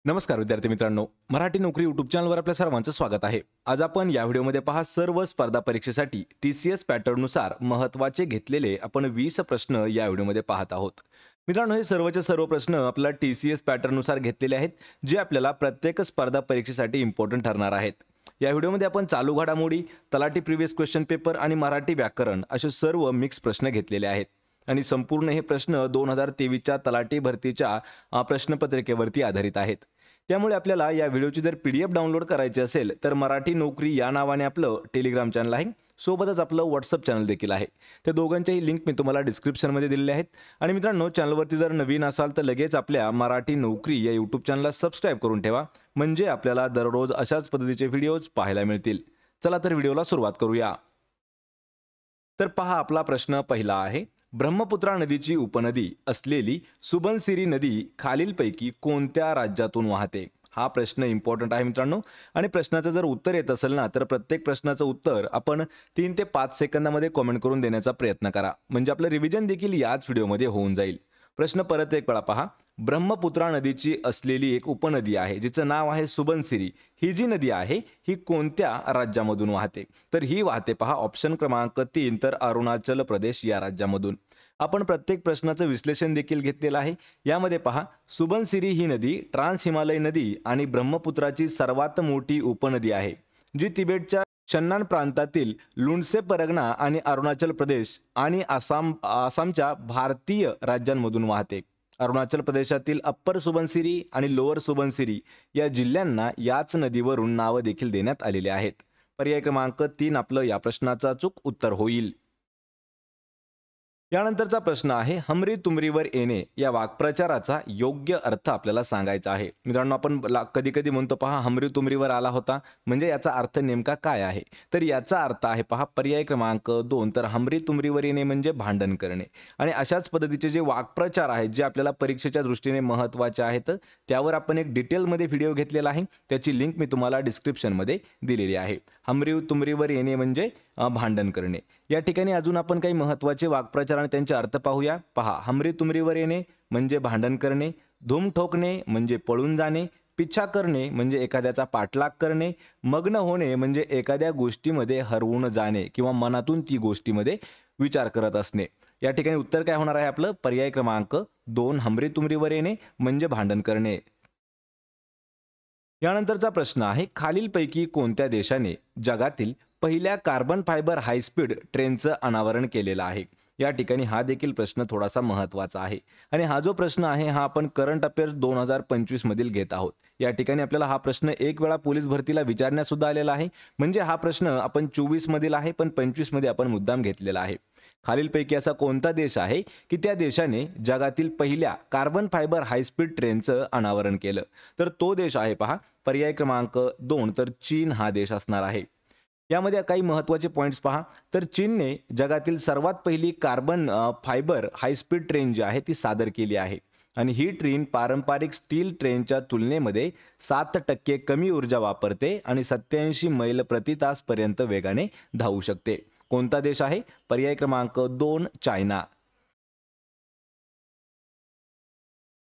नमस्कार विद्यार्थी मित्रांनो, मराठी नोकरी यूट्यूब चॅनलवर आपल्या सर्वांचं स्वागत आहे. आज आपण या व्हिडिओमध्ये पहा सर्व स्पर्धा परीक्षेसाठी TCS पॅटर्ननुसार महत्त्वाचे घेतलेले आपण 20 प्रश्न या व्हिडिओमध्ये पाहत आहोत. मित्रांनो, हे सर्वचे सर्व प्रश्न आपल्याला TCS पॅटर्ननुसार घेतलेले आहेत, जे आपल्याला प्रत्येक स्पर्धा परीक्षेसाठी इम्पॉर्टंट ठरणार आहेत. या व्हिडिओमध्ये आपण चालू घडामोडी, तलाठी प्रिव्हियस क्वेश्चन पेपर आणि मराठी व्याकरण असे सर्व मिक्स प्रश्न घेतलेले आहेत. आणि संपूर्ण हे प्रश्न 2023च्या तलाठी भरतीच्या प्रश्नपत्रिकेवरती आधारित आहेत. त्यामुळे आपल्याला या व्हिडिओची जर PDF डाउनलोड करायची असेल तर मराठी नोकरी या नावाने आपलं टेलिग्राम चॅनल आहे, सोबतच आपलं WhatsApp चॅनल देखील आहे. त्या दोघांच्याही लिंक मी तुम्हाला डिस्क्रिप्शनमध्ये दिलेले आहेत. आणि मित्रांनो, चॅनलवरती जर नवीन असाल तर लगेच आपल्या मराठी नोकरी या यूट्यूब चॅनलला सबस्क्राईब करून ठेवा, म्हणजे आपल्याला दररोज अशाच पद्धतीचे व्हिडिओज पाहायला मिळतील. चला तर व्हिडिओला सुरुवात करूया. तर पहा, आपला प्रश्न पहिला आहे, ब्रह्मपुत्रा नदीची उपनदी असलेली सुबनसिरी नदी खालीलपैकी कोणत्या राज्यातून वाहते? हा प्रश्न इम्पॉर्टंट आहे मित्रांनो. आणि प्रश्नाचं जर उत्तर येत असेल ना, तर प्रत्येक प्रश्नाचं उत्तर आपण 3 ते 5 सेकंदामध्ये कमेंट करून देण्याचा प्रयत्न करा, म्हणजे आपलं रिव्हिजन देखील याच व्हिडिओमध्ये होऊन जाईल. प्रश्न परत एक वेळा पहा. ब्रह्मपुत्रा नदीची असलेली एक उपनदी आहे, जिचं नाव आहे सुबनसिरी. ही जी नदी आहे ही कोणत्या राज्यामधून वाहते? तर ही वाहते पहा, ऑप्शन क्रमांक 3, तर अरुणाचल प्रदेश या राज्यामधून. आपण प्रत्येक प्रश्नाचं विश्लेषण देखील घेतलेलं आहे. यामध्ये पहा, सुबनसिरी ही नदी ट्रान्स हिमालय नदी आणि ब्रह्मपुत्राची सर्वात मोठी उपनदी आहे, जी तिबेटच्या शन्नान प्रांतातील लुंडसे परगणा आणि अरुणाचल प्रदेश आणि आसामच्या भारतीय राज्यांमधून वाहते. अरुणाचल प्रदेशातील अप्पर सुबनसिरी आणि लोअर सुबनसिरी या जिल्ह्यांना याच नदीवरून नावं देखील देण्यात आलेले आहेत. पर्याय क्रमांक 3 आपलं या प्रश्नाचं अचूक उत्तर होईल. यानंतरचा प्रश्न आहे, हमरी तुमरीवर येणे या वाक्प्रचाराचा योग्य अर्थ आपल्याला सांगायचा आहे. मित्रांनो, आपण कधी कधी म्हणतो पहा, हमरी तुमरीवर आला होता, म्हणजे याचा अर्थ नेमका काय आहे? तर याचा अर्थ आहे पहा, पर्याय क्रमांक 2, तर हमरी तुमरीवर येणे म्हणजे भांडण करणे. आणि अशाच पद्धतीचे जे वाक्प्रचार आहेत, जे आपल्याला परीक्षेच्या दृष्टीने महत्त्वाचे आहेत, त्यावर आपण एक डिटेलमध्ये व्हिडिओ घेतलेला आहे. त्याची लिंक मी तुम्हाला डिस्क्रिप्शनमध्ये दिलेली आहे. हमरी तुमरीवर येणे म्हणजे भांडण करणे. या ठिकाणी अजून आपण काही महत्त्वाचे वाक्प्रचार आणि त्यांचे अर्थ पाहूया. पहा, हमरी तुमरीवर येणे म्हणजे भांडण करणे, धूम ठोकणे म्हणजे पळून जाणे, पिच्छा करणे म्हणजे एखाद्याचा पाठलाग करणे, मग्न होणे म्हणजे एखाद्या गोष्टीमध्ये हरवून जाणे किंवा मनातून ती गोष्टीमध्ये विचार करत असणे. या ठिकाणी उत्तर काय होणार आहे आपलं? पर्याय क्रमांक 2, हमरी तुमरीवर येणे म्हणजे भांडण करणे. यानंतरचा प्रश्न आहे, खालीलपैकी कोणत्या देशाने जगातील पहिल्या कार्बन फायबर हायस्पीड ट्रेनचं अनावरण केलेलं आहे? या ठिकाणी हा देखील प्रश्न थोडासा महत्त्वाचा आहे. आणि हा जो प्रश्न आहे हा आपण करंट अफेअर्स 2025 मधील घेत आहोत. या ठिकाणी आपल्याला हा प्रश्न एक वेळा पोलीस भरतीला विचारण्यात सुद्धा आलेला आहे, म्हणजे हा प्रश्न आपण 24 मधील आहे, पण 25 मध्ये आपण मुद्दाम घेतलेला आहे. खालीलपैकी असा कोणता देश आहे की त्या देशाने जगातील पहिल्या कार्बन फायबर हायस्पीड ट्रेनचं अनावरण केलं? तर तो देश आहे पहा, पर्याय क्रमांक 2, तर चीन हा देश असणार आहे. यामध्ये काही महत्त्वाचे पॉईंट्स पहा. तर चीनने जगातील सर्वात पहिली कार्बन फायबर हायस्पीड ट्रेन जी आहे ती सादर केली आहे. आणि ही ट्रेन पारंपरिक स्टील ट्रेनच्या तुलनेमध्ये 7% कमी ऊर्जा वापरते आणि 87 मैल प्रति तास पर्यंत वेगाने धावू शकते. कोणता देश आहे? पर्याय क्रमांक 2, चायना.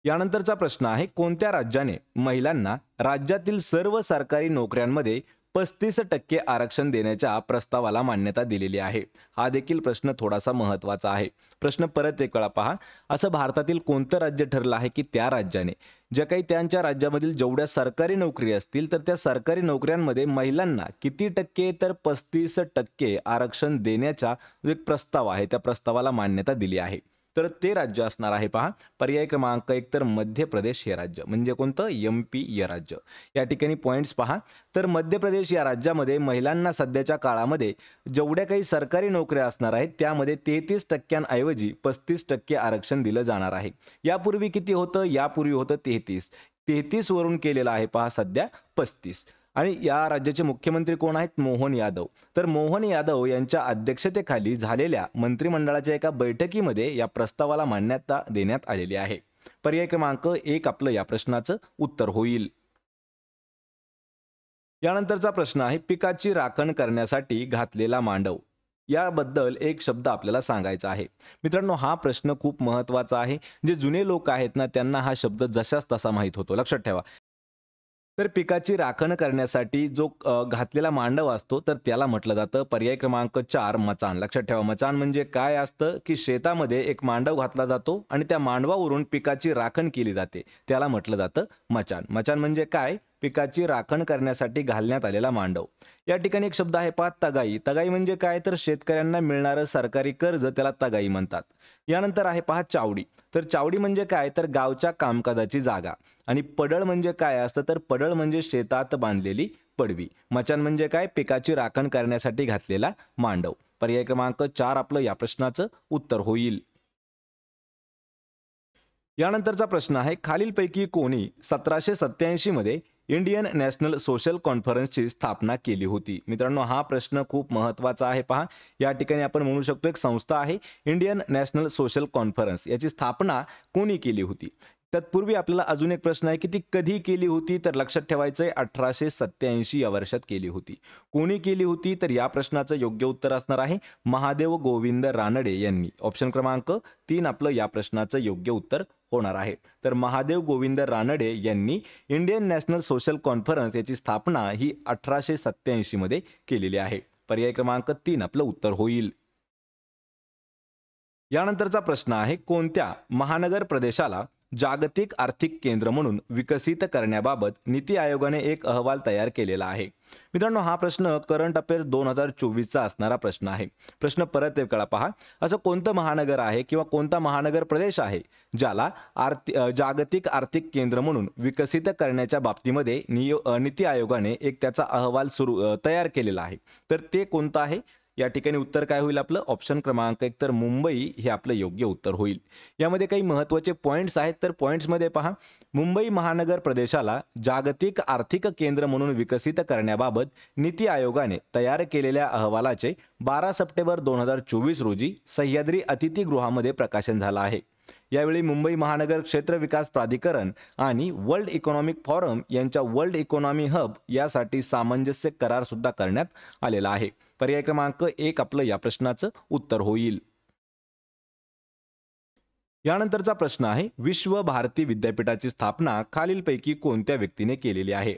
यानंतरचा प्रश्न आहे, कोणत्या राज्याने महिलांना राज्यातील सर्व सरकारी नोकऱ्यांमध्ये 35% आरक्षण देण्याच्या प्रस्तावाला मान्यता दिलेली आहे? हा देखील प्रश्न थोडासा महत्त्वाचा आहे. प्रश्न परत एक वेळा पहा. असं भारतातील कोणतं राज्य ठरलं आहे की त्या राज्याने ज्या काही त्यांच्या राज्यामधील जेवढ्या सरकारी नोकरी असतील तर त्या सरकारी नोकऱ्यांमध्ये महिलांना किती टक्के? तर 35% आरक्षण देण्याचा जो एक प्रस्ताव आहे त्या प्रस्तावाला मान्यता दिली आहे. तर ते राज्य असणार आहे पहा, पर्याय क्रमांक 1, तर मध्य प्रदेश हे राज्य. म्हणजे कोणतं? MP हे राज्य. या ठिकाणी पॉईंट्स पहा. तर मध्य प्रदेश या राज्यामध्ये महिलांना सध्याच्या काळामध्ये जेवढ्या काही सरकारी नोकऱ्या असणार आहेत त्यामध्ये 33% ऐवजी 35% आरक्षण दिलं जाणार आहे. यापूर्वी किती होतं? यापूर्वी होतं 33 वरून केलेलं आहे पहा सध्या 35. आणि या राज्याचे मुख्यमंत्री कोण आहेत? मोहन यादव. तर मोहन यादव यांच्या अध्यक्षतेखाली झालेल्या मंत्रिमंडळाच्या एका बैठकीमध्ये या प्रस्तावाला मान्यता देण्यात आलेली आहे. पर्याय क्रमांक 1 आपलं या प्रश्नाचं उत्तर होईल. यानंतरचा प्रश्न आहे, पिकाची राखण करण्यासाठी घातलेला मांडव याबद्दल एक शब्द आपल्याला सांगायचा आहे. मित्रांनो, हा प्रश्न खूप महत्त्वाचा आहे. जे जुने लोक आहेत ना त्यांना हा शब्द जशास तसा माहीत होतो. लक्षात ठेवा. तर पिकाची राखण करण्यासाठी जो घातलेला मांडव असतो तर त्याला म्हटलं जातं पर्याय क्रमांक 4 मचाण. लक्षात ठेवा, मचाण म्हणजे काय असतं की शेतामध्ये एक मांडव घातला जातो आणि त्या मांडवावरून पिकाची राखण केली जाते, त्याला म्हटलं जातं मचाण. मचाण म्हणजे काय? पिकाची राखण करण्यासाठी घालण्यात आलेला मांडव. या ठिकाणी एक शब्द आहे पहा, तगाई. तगाई म्हणजे काय? तर शेतकऱ्यांना मिळणारं सरकारी कर्ज, त्याला तगाई म्हणतात. यानंतर आहे पहा चावडी. तर चावडी म्हणजे काय? तर गावच्या कामकाजाची जागा. आणि पडळ म्हणजे काय असतं? तर पडळ म्हणजे शेतात बांधलेली पडवी. मचाण म्हणजे काय? पिकाची राखण करण्यासाठी घातलेला मांडव. पर्याय क्रमांक 4 आपलं या प्रश्नाचं उत्तर होईल. यानंतरचा प्रश्न आहे, खालीलपैकी कोणी 1787 मध्ये इंडियन नॅशनल सोशल कॉन्फरन्सची स्थापना केली होती? मित्रांनो, हा प्रश्न खूप महत्त्वाचा आहे. पहा, या ठिकाणी आपण म्हणू शकतो एक संस्था आहे इंडियन नॅशनल सोशल कॉन्फरन्स, याची स्थापना कोणी केली होती? तत्पूर्वी आपल्याला अजून एक प्रश्न आहे की ती कधी केली होती? तर लक्षात ठेवायचं आहे 1887 या वर्षात केली होती. कोणी केली होती? तर या प्रश्नाचं योग्य उत्तर असणार आहे महादेव गोविंद रानडे यांनी. ऑप्शन क्रमांक 3 आपलं या प्रश्नाचं योग्य उत्तर होणार आहे. तर महादेव गोविंद रानडे यांनी इंडियन नॅशनल सोशल कॉन्फरन्स याची स्थापना ही 1887 मध्ये केलेली आहे. पर्याय क्रमांक 3 आपलं उत्तर होईल. यानंतरचा प्रश्न आहे, कोणत्या महानगर प्रदेशाला जागतिक आर्थिक केंद्र म्हणून विकसित करण्याबाबत नीती आयोगाने एक अहवाल तयार केलेला आहे? मित्रांनो, हा प्रश्न करंट अफेअर्स 2024 चा असणारा प्रश्न आहे. प्रश्न परत एक वेळा पहा, असं कोणतं महानगर आहे किंवा कोणता महानगर प्रदेश आहे ज्याला जागतिक आर्थिक केंद्र म्हणून विकसित करण्याच्या बाबतीमध्ये नीती आयोगाने एक त्याचा अहवाल तयार केलेला आहे? तर ते कोणतं आहे? या ठिकाणी उत्तर काय होईल आपलं? ऑप्शन क्रमांक 1 तर मुंबई हे आपलं योग्य उत्तर होईल. यामध्ये काही महत्त्वाचे पॉईंट्स आहेत, तर पॉईंट्समध्ये पहा, मुंबई महानगर प्रदेशाला जागतिक आर्थिक केंद्र म्हणून विकसित करण्याबाबत नीती आयोगाने तयार केलेल्या अहवालाचे 12 सप्टेंबर 2024 रोजी सह्याद्री अतिथीगृहामध्ये प्रकाशन झालं आहे. यावेळी मुंबई महानगर क्षेत्र विकास प्राधिकरण आणि वर्ल्ड इकॉनॉमिक फॉरम यांच्या वर्ल्ड इकॉनॉमी हब यासाठी सामंजस्य करार सुद्धा करण्यात आलेला आहे. पर्याय क्रमांक 1 आपलं या प्रश्नाचं उत्तर होईल. यानंतरचा प्रश्न आहे, विश्व भारती विद्यापीठाची स्थापना खालीलपैकी कोणत्या व्यक्तीने केलेली आहे?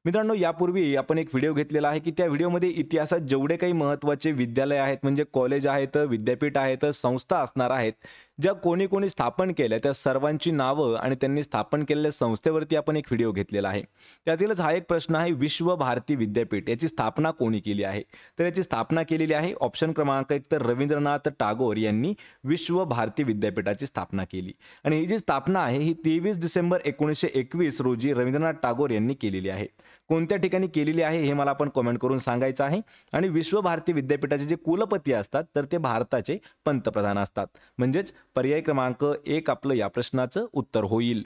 मित्रांनो, यापूर्वी आपण एक व्हिडिओ घेतलेला आहे की त्या व्हिडिओमध्ये इतिहासात जेवढे काही महत्त्वाचे विद्यालय आहेत, म्हणजे कॉलेज आहेत, विद्यापीठ आहेत, संस्था असणार आहेत, ज्या कोणी कोणी स्थापन केल्या त्या सर्वांची नावं आणि त्यांनी स्थापन केलेल्या संस्थेवरती आपण एक व्हिडिओ घेतलेला आहे. त्यातीलच हा एक प्रश्न आहे, विश्व भारती विद्यापीठ याची स्थापना कोणी केली आहे? तर याची स्थापना केलेली आहे ऑप्शन क्रमांक 1 तर रवींद्रनाथ टागोर यांनी विश्व भारती विद्यापीठाची स्थापना केली. आणि ही जी स्थापना आहे ही 23 डिसेंबर 1921 रोजी रवींद्रनाथ टागोर यांनी केलेली आहे. कोणत्या ठिकाणी केलेली आहे हे मला आपण कमेंट करून सांगायचं आहे. आणि विश्व भारती विद्यापीठाचे जे कुलपती असतात तर ते भारताचे पंतप्रधान असतात. म्हणजेच पर्याय क्रमांक 1 आपलं या प्रश्नाचं उत्तर होईल.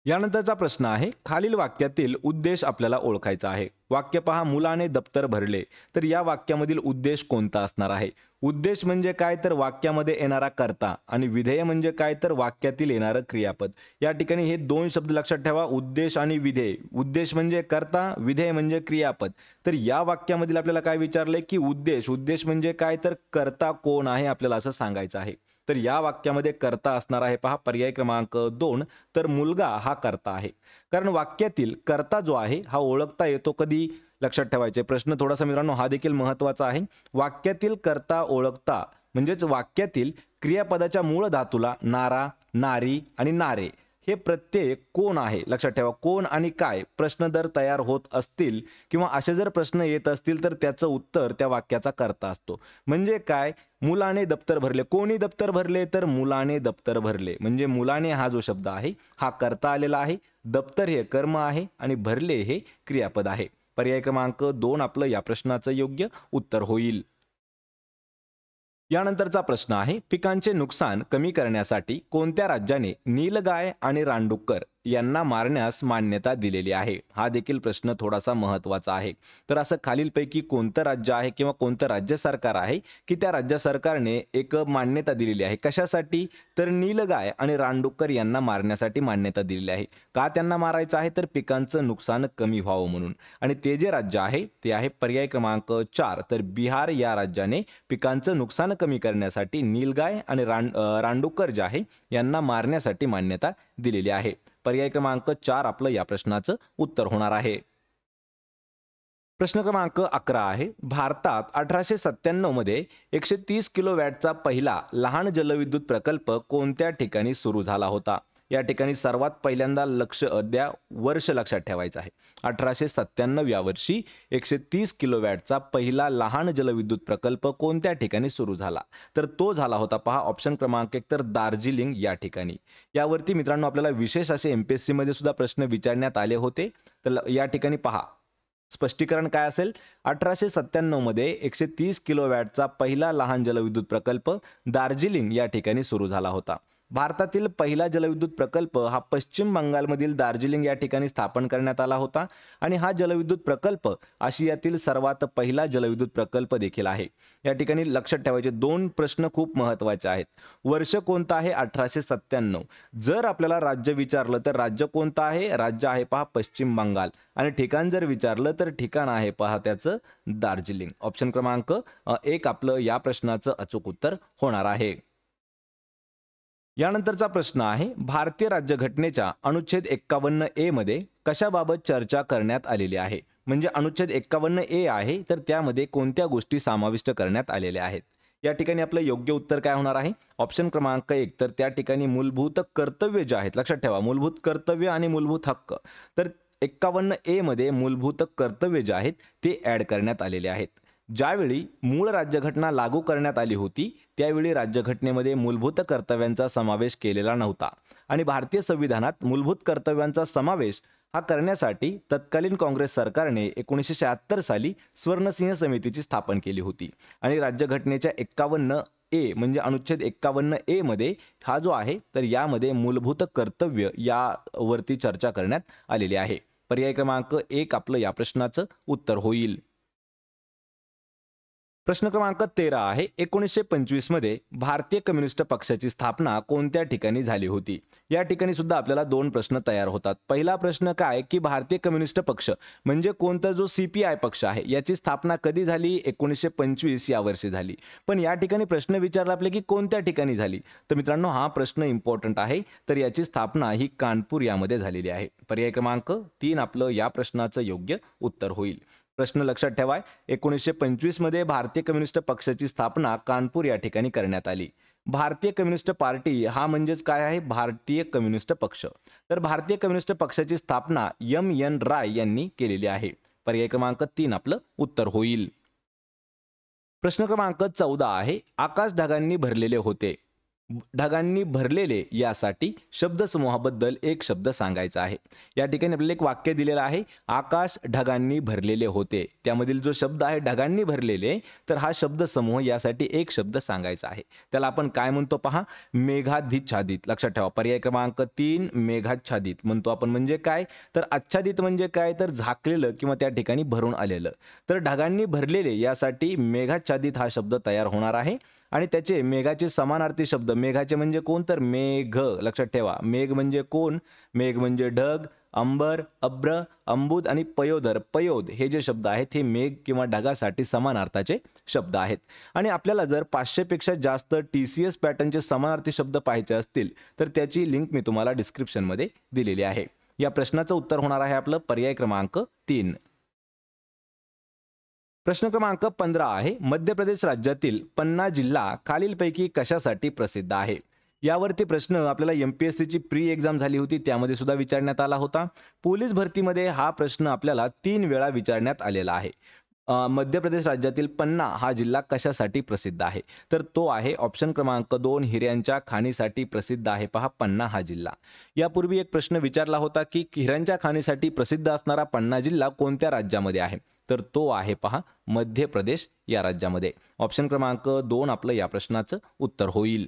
यानंतरचा प्रश्न आहे, खालील वाक्यातील उद्देश आपल्याला ओळखायचा आहे. वाक्य पहा, मुलाने दप्तर भरले. तर या वाक्यामधील उद्देश कोणता असणार आहे? उद्देश म्हणजे काय? तर वाक्यामध्ये येणारा कर्ता. आणि विधेय म्हणजे काय? तर वाक्यातील येणारं क्रियापद. या ठिकाणी हे दोन शब्द लक्षात ठेवा, उद्देश आणि विधेय. उद्देश म्हणजे कर्ता, विधेय म्हणजे क्रियापद. तर या वाक्यामधील आपल्याला काय विचारलंय की उद्देश म्हणजे काय? तर कर्ता कोण आहे आपल्याला असं सांगायचं आहे. तर या वाक्यामध्ये कर्ता असणार आहे पहा पर्याय क्रमांक 2 तर मुलगा हा कर्ता आहे. कारण वाक्यातील कर्ता जो आहे हा ओळखता येतो कधी? लक्षात ठेवायचे. प्रश्न थोडासा मित्रांनो हा देखील महत्त्वाचा आहे. वाक्यातील कर्ता ओळखता म्हणजेच वाक्यातील क्रियापदाच्या मूळ धातूला नारा, नारी आणि नारे हे प्रत्यय कोण आहे? लक्षात ठेवा, कोण आणि काय प्रश्न जर तयार होत असतील किंवा असे जर प्रश्न येत असतील तर त्याचं उत्तर त्या वाक्याचा कर्ता असतो. म्हणजे काय? मुलाने दप्तर भरले. कोणी दप्तर भरले? तर मुलाने दप्तर भरले. म्हणजे मुलाने हा जो शब्द आहे हा कर्ता आलेला आहे. दप्तर हे कर्म आहे आणि भरले हे क्रियापद आहे. पर्याय क्रमांक 2 आपलं या प्रश्नाचं योग्य उत्तर होईल. यानंतरचा प्रश्न आहे, पिकांचे नुकसान कमी करण्यासाठी कोणत्या राज्याने नीलगाय आणि रानडुक्कर यांना मारण्यास मान्यता दिलेली आहे? हा देखील प्रश्न थोडासा महत्त्वाचा आहे. तर असं खालीलपैकी कोणतं राज्य आहे किंवा कोणतं राज्य सरकार आहे की त्या राज्य सरकारने एक मान्यता दिलेली आहे? कशासाठी? तर नीलगाय आणि रानडुक्कर यांना मारण्यासाठी मान्यता दिलेली आहे. का त्यांना मारायचं आहे? तर पिकांचं नुकसान कमी व्हावं म्हणून. आणि ते जे राज्य आहे ते आहे पर्याय क्रमांक 4 तर बिहार या राज्याने पिकांचं नुकसान कमी करण्यासाठी नीलगाय आणि रानडुक्कर जे आहे यांना मारण्यासाठी मान्यता दिलेली आहे. पर्याय क्रमांक 4 आपलं या प्रश्नाचं उत्तर होणार आहे. प्रश्न क्रमांक 11 आहे. भारतात 1897 मध्ये 130 किलोवॅटचा पहिला लहान जलविद्युत प्रकल्प कोणत्या ठिकाणी सुरू झाला होता? या ठिकाणी सर्वात पहिल्यांदा वर्ष लक्षात ठेवायचं आहे. 1897 या वर्षी 130 किलोवॅटचा पहिला लहान जलविद्युत प्रकल्प कोणत्या ठिकाणी सुरू झाला? तर तो झाला होता पहा ऑप्शन क्रमांक 1 तर दार्जिलिंग या ठिकाणी. यावरती मित्रांनो आपल्याला विशेष असे MPSC मध्ये सुद्धा प्रश्न विचारण्यात आले होते. तर या ठिकाणी पहा स्पष्टीकरण काय असेल? 1897 मध्ये 130 किलोवॅटचा पहिला लहान जलविद्युत प्रकल्प दार्जिलिंग या ठिकाणी सुरू झाला होता. भारतातील पहिला जलविद्युत प्रकल्प हा पश्चिम बंगालमधील दार्जिलिंग या ठिकाणी स्थापन करण्यात आला होता आणि हा जलविद्युत प्रकल्प आशियातील सर्वात पहिला जलविद्युत प्रकल्प देखील आहे. या ठिकाणी लक्षात ठेवायचे 2 प्रश्न खूप महत्त्वाचे आहेत. वर्ष कोणतं आहे? 1897. जर आपल्याला राज्य विचारलं तर राज्य कोणतं आहे? राज्य आहे पहा पश्चिम बंगाल. आणि ठिकाण जर विचारलं तर ठिकाण आहे पहा त्याचं दार्जिलिंग. ऑप्शन क्रमांक 1 आपलं या प्रश्नाचं अचूक उत्तर होणार आहे. यानंतरचा प्रश्न आहे. भारतीय राज्यघटनेच्या अनुच्छेद 51A मध्ये कशाबाबत चर्चा करण्यात आलेली आहे? म्हणजे अनुच्छेद 51A आहे तर त्यामध्ये कोणत्या गोष्टी समाविष्ट करण्यात आलेल्या आहेत? या ठिकाणी आपलं योग्य उत्तर काय होणार आहे? ऑप्शन क्रमांक 1 तर त्या ठिकाणी मूलभूत कर्तव्य जे आहेत, लक्षात ठेवा मूलभूत कर्तव्य आणि मूलभूत हक्क. तर 51A मध्ये मूलभूत कर्तव्य जे आहेत ते ॲड करण्यात आलेले आहेत. ज्यावेळी मूळ राज्यघटना लागू करण्यात आली होती त्यावेळी राज्यघटनेमध्ये मूलभूत कर्तव्यांचा समावेश केलेला नव्हता आणि भारतीय संविधानात मूलभूत कर्तव्यांचा समावेश हा करण्यासाठी तत्कालीन काँग्रेस सरकारने 1976 साली स्वर्णसिंह समितीची स्थापना केली होती आणि राज्यघटनेच्या 51A म्हणजे अनुच्छेद 51A मध्ये हा जो आहे तर यामध्ये मूलभूत कर्तव्य यावरती चर्चा करण्यात आलेली आहे. पर्याय क्रमांक 1 आपलं या प्रश्नाचं उत्तर होईल. प्रश्न क्रमांक 13 आहे. 1925 मध्ये भारतीय कम्युनिस्ट पक्षाची स्थापना कोणत्या ठिकाणी झाली होती? या ठिकाणी सुद्धा आपल्याला 2 प्रश्न तयार होतात. पहिला प्रश्न काय की भारतीय कम्युनिस्ट पक्ष म्हणजे कोणता जो CPI पक्ष आहे याची स्थापना कधी झाली? 1925 या वर्षी झाली. पण या ठिकाणी प्रश्न विचारला आपले की कोणत्या ठिकाणी झाली? तर मित्रांनो हा प्रश्न इम्पॉर्टंट आहे. तर याची स्थापना ही कानपूर यामध्ये झालेली आहे. पर्याय क्रमांक 3 आपलं या प्रश्नाचं योग्य उत्तर होईल. प्रश्न लक्षात ठेवाय 1925 मध्ये भारतीय कम्युनिस्ट पक्षाची स्थापना कानपूर या ठिकाणी करण्यात आली. भारतीय कम्युनिस्ट पार्टी हा म्हणजेच काय आहे? भारतीय कम्युनिस्ट पक्ष. तर भारतीय कम्युनिस्ट पक्षाची स्थापना MN राय यांनी केलेली आहे. पर्याय क्रमांक 3 आपलं उत्तर होईल. प्रश्न क्रमांक 14 आहे. आकाश ढगांनी भरलेले होते. ढगांनी भरलेले यासाठी शब्दसमूहाबद्दल एक शब्द सांगायचा आहे. या ठिकाणी आपल्याला एक वाक्य दिलेलं आहे. आकाश ढगांनी भरलेले होते. त्यामधील जो शब्द आहे ढगांनी भरलेले तर हा शब्दसमूह यासाठी एक शब्द सांगायचा आहे. त्याला आपण काय म्हणतो पहा? मेघाच्छादित. लक्षात ठेवा. पर्याय क्रमांक 3 मेघाच्छादित म्हणतो आपण. म्हणजे काय? तर आच्छादित म्हणजे काय? तर झाकलेलं किंवा त्या ठिकाणी भरून आलेलं. तर ढगांनी भरलेले यासाठी मेघाच्छादित हा शब्द तयार होणार आहे आणि त्याचे मेघाचे समानार्थी शब्द मेघाचे म्हणजे कोण? तर मेघ. लक्षात ठेवा. मेघ म्हणजे कोण? मेघ म्हणजे ढग, अंबर, अब्र, अंबुद आणि पयोदर. पयोद हे जे शब्द आहेत हे मेघ किंवा ढगासाठी समानार्थाचे शब्द आहेत. आणि आपल्याला जर 500 पेक्षा जास्त TCS पॅटर्नचे समानार्थी शब्द पाहायचे असतील तर त्याची लिंक मी तुम्हाला डिस्क्रिप्शनमध्ये दिलेली आहे. या प्रश्नाचं उत्तर होणार आहे आपलं पर्याय क्रमांक 3. प्रश्न क्रमांक 15 आहे. मध्य प्रदेश राज्यातील पन्ना जिल्हा खालीलपैकी कशासाठी प्रसिद्ध आहे? यावरती प्रश्न आपल्याला MPSC ची प्री एक्झाम झाली होती त्यामध्ये सुद्धा विचारण्यात आला होता. पोलीस भरतीमध्ये हा प्रश्न आपल्याला 3 वेळा विचारण्यात आलेला आहे. मध्य प्रदेश राज्यातील पन्ना हा जिल्हा कशासाठी प्रसिद्ध आहे? तर तो आहे ऑप्शन क्रमांक 2 हिऱ्यांच्या खाणीसाठी प्रसिद्ध आहे पहा पन्ना हा जिल्हा. यापूर्वी एक प्रश्न विचारला होता की हिऱ्यांच्या खाणीसाठी प्रसिद्ध असणारा पन्ना जिल्हा कोणत्या राज्यामध्ये आहे? तर तो आहे पहा मध्य प्रदेश या राज्यामध्ये. ऑप्शन क्रमांक 2 आपलं या प्रश्नाचं उत्तर होईल.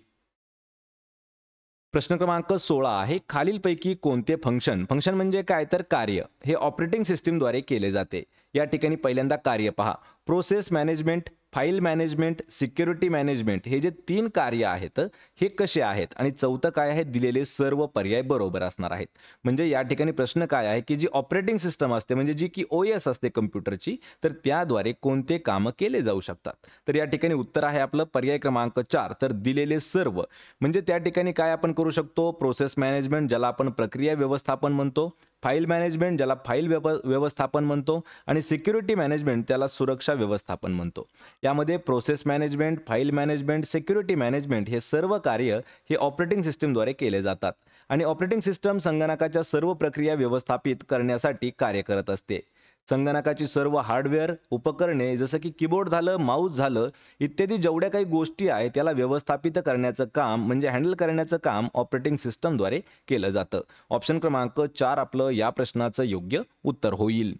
प्रश्न क्रमांक 16 आहे. खालीलपैकी कोणते फंक्शन म्हणजे काय? तर कार्य हे ऑपरेटिंग सिस्टीमद्वारे केले जाते. या ठिकाणी पहिल्यांदा कार्य पहा. Process management, file management, security management हे जे 3 कार्य आहेत हे कसे आहेत आणि चौथं काय आहे, दिलेले सर्व पर्याय बरोबर असणार आहेत. म्हणजे या ठिकाणी प्रश्न काय आहे की जी ऑपरेटिंग सिस्टम असते म्हणजे जी की OS असते कम्प्युटरची, तर त्याद्वारे कोणते कामं केले जाऊ शकतात. तर या ठिकाणी उत्तर आहे आपलं पर्याय क्रमांक 4, तर दिलेले सर्व. म्हणजे त्या ठिकाणी काय आपण करू शकतो, प्रोसेस मॅनेजमेंट ज्याला आपण प्रक्रिया व्यवस्थापन म्हणतो, फाईल मॅनेजमेंट ज्याला फाईल व्यवस्थापन म्हणतो आणि सिक्युरिटी मॅनेजमेंट त्याला सुरक्षा व्यवस्थापन म्हणतो. यामध्ये process management, file management, security management हे सर्व कार्य हे ऑपरेटिंग सिस्टमद्वारे केले जातात आणि ऑपरेटिंग सिस्टम संगणकाच्या सर्व प्रक्रिया व्यवस्थापित करण्यासाठी कार्य करत असते. संगणकाची सर्व हार्डवेअर उपकरणे जसं की कीबोर्ड झालं, माऊस झालं इत्यादी जेवढ्या काही गोष्टी आहेत त्याला व्यवस्थापित करण्याचं काम म्हणजे हँडल करण्याचं काम ऑपरेटिंग सिस्टमद्वारे केलं जातं. ऑप्शन क्रमांक 4 आपलं या प्रश्नाचं योग्य उत्तर होईल.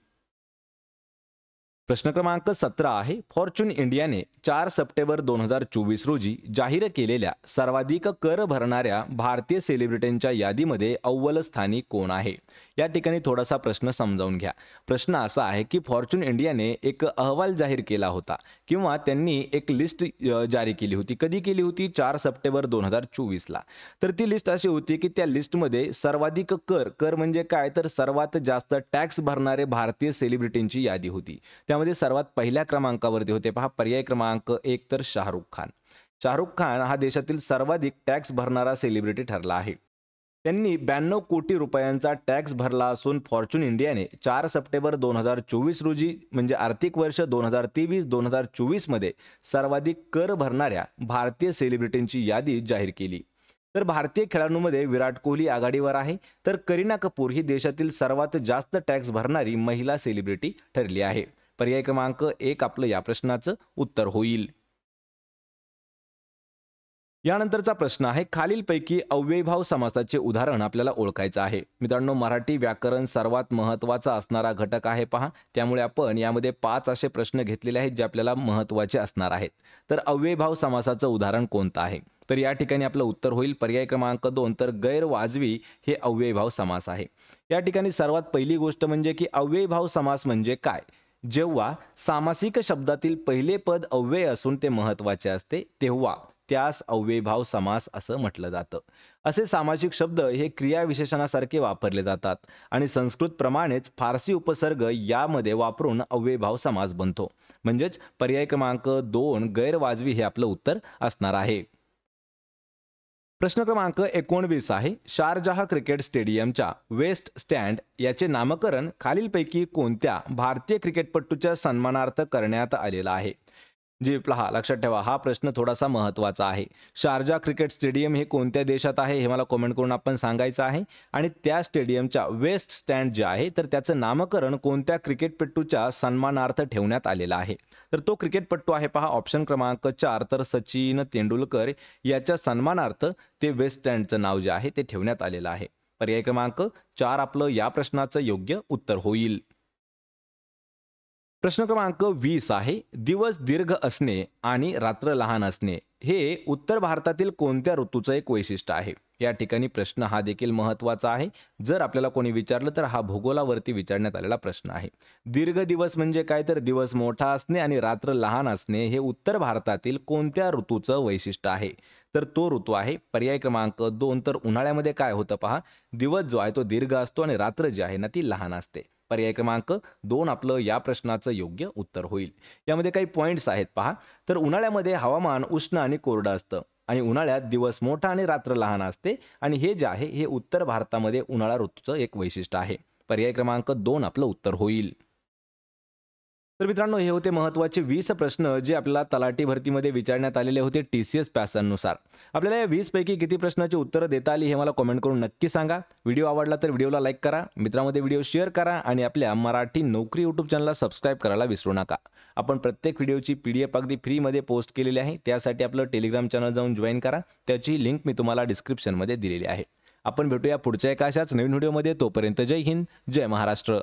प्रश्न क्रमांक 17 आहे, फॉर्च्यून इंडियाने 4 सप्टेंबर 2024 रोजी जाहीर केलेल्या सर्वाधिक कर भरणाऱ्या भारतीय सेलिब्रिटींच्या यादीमध्ये अव्वल स्थानी कोण आहे? या ठिकाणी थोडासा प्रश्न समजावून घ्या. प्रश्न असा आहे की फॉर्च्यून इंडियाने एक अहवाल जाहीर केला होता किंवा त्यांनी एक लिस्ट जारी केली होती. कधी केली होती? 4 सप्टेंबर 2024 ला. तर ती लिस्ट अशी होती की त्या लिस्टमध्ये सर्वाधिक कर म्हणजे काय, तर सर्वात जास्त टॅक्स भरणारे भारतीय सेलिब्रिटींची यादी होती. त्यामध्ये सर्वात पहिल्या क्रमांकावरती होते पहा पर्याय क्रमांक 1 तर शाहरुख खान. शाहरुख खान हा देशातील सर्वाधिक टॅक्स भरणारा सेलिब्रिटी ठरला आहे. त्यांनी 92 कोटी रुपयांचा टॅक्स भरला असून फॉर्च्यून इंडियाने 4 सप्टेंबर 2024 रोजी म्हणजे आर्थिक वर्ष 2023-2024 मध्ये सर्वाधिक कर भरणाऱ्या भारतीय सेलिब्रिटींची यादी जाहीर केली. तर भारतीय खेळाडूंमध्ये विराट कोहली आघाडीवर आहे, तर करीना कपूर ही देशातील सर्वात जास्त टॅक्स भरणारी महिला सेलिब्रिटी ठरली आहे. पर्याय क्रमांक 1 आपलं या प्रश्नाचं उत्तर होईल. यानंतरचा प्रश्न आहे, खालीलपैकी अव्ययीभाव समासाचे उदाहरण आपल्याला ओळखायचं आहे. मित्रांनो, मराठी व्याकरण सर्वात महत्त्वाचा असणारा घटक आहे पहा, त्यामुळे आपण यामध्ये 5 असे प्रश्न घेतलेले आहेत जे आपल्याला महत्त्वाचे असणार आहेत. तर अव्ययीभाव समासाचं उदाहरण कोणतं आहे? तर या ठिकाणी आपलं उत्तर होईल पर्याय क्रमांक 2 तर गैरवाजवी हे अव्ययीभाव समास आहे. या ठिकाणी सर्वात पहिली गोष्ट म्हणजे की अव्ययीभाव समास म्हणजे काय? जेव्हा सामासिक शब्दातील पहिले पद अव्यय असून ते महत्त्वाचे असते तेव्हा त्यास अव्ययीभाव समास असं म्हटलं जातं. असे सामासिक शब्द हे क्रियाविशेषणासारखे वापरले जातात आणि संस्कृत प्रमाणेच फारसी उपसर्ग यामध्ये वापरून अव्ययीभाव समास बनतो. म्हणजेच पर्याय क्रमांक 2 गैरवाजवी हे आपलं उत्तर असणार आहे. प्रश्न क्रमांक 19 आहे, शारजाह क्रिकेट स्टेडियमच्या वेस्ट स्टँड याचे नामकरण खालीलपैकी कोणत्या भारतीय क्रिकेटपटूच्या सन्मानार्थ करण्यात आलेलं आहे? जी पहा, लक्षात ठेवा हा प्रश्न थोडासा महत्त्वाचा आहे. शारजा क्रिकेट स्टेडियम हे कोणत्या देशात आहे हे मला कमेंट करून आपण सांगायचं आहे आणि त्या स्टेडियमच्या वेस्ट स्टँड जे आहे तर त्याचं नामकरण कोणत्या क्रिकेटपटूच्या सन्मानार्थ ठेवण्यात आलेलं आहे? तर तो क्रिकेटपटू आहे पहा ऑप्शन क्रमांक 4 तर सचिन तेंडुलकर याच्या सन्मानार्थ ते वेस्ट स्टँडचं नाव जे आहे ते ठेवण्यात आलेलं आहे. पर्याय क्रमांक 4 आपलं या प्रश्नाचं योग्य उत्तर होईल. प्रश्न क्रमांक 20 आहे, दिवस दीर्घ असणे आणि रात्र लहान असणे हे उत्तर भारतातील कोणत्या ऋतूचं एक वैशिष्ट्य आहे? या ठिकाणी प्रश्न हा देखील महत्त्वाचा आहे. जर आपल्याला कोणी विचारलं तर हा भूगोलावरती विचारण्यात आलेला प्रश्न आहे. दीर्घ दिवस म्हणजे काय, तर दिवस मोठा असणे आणि रात्र लहान असणे हे उत्तर भारतातील कोणत्या ऋतूचं वैशिष्ट्य आहे? तर तो ऋतू आहे पर्याय क्रमांक 2 तर उन्हाळ्यामध्ये काय होतं पहा, दिवस जो आहे तो दीर्घ असतो आणि रात्र जी आहे ना ती लहान असते. पर्याय क्रमांक 2 आपलं या प्रश्नाचं योग्य उत्तर होईल. यामध्ये काही पॉईंट्स आहेत पहा, तर उन्हाळ्यामध्ये हवामान उष्ण आणि कोरडं असतं आणि उन्हाळ्यात दिवस मोठा आणि रात्र लहान असते आणि हे जे आहे हे उत्तर भारतामध्ये उन्हाळा ऋतूचं एक वैशिष्ट्य आहे. पर्याय क्रमांक 2 आपलं उत्तर होईल. तर मित्रांनो, हे होते महत्त्वाचे 20 प्रश्न जे आपल्याला तलाठी भरतीमध्ये विचारण्यात आलेले होते TCS पॅटर्ननुसार. आपल्याला या 20 पैकी किती प्रश्नाची उत्तरं देता आली हे मला कमेंट करून नक्की सांगा. व्हिडिओ आवडला तर व्हिडिओला लाईक करा, मित्रांमध्ये व्हिडिओ शेअर करा आणि आपल्या मराठी नोकरी यूट्यूब चॅनलला सबस्क्राईब करायला विसरू नका. आपण प्रत्येक व्हिडिओची PDF अगदी फ्रीमध्ये पोस्ट केलेली आहे. त्यासाठी आपलं टेलिग्राम चॅनल जाऊन जॉईन करा. त्याची लिंक मी तुम्हाला डिस्क्रिप्शनमध्ये दिलेली आहे. आपण भेटूया पुढच्या एका अशाच नवीन व्हिडिओमध्ये. तोपर्यंत जय हिंद, जय महाराष्ट्र.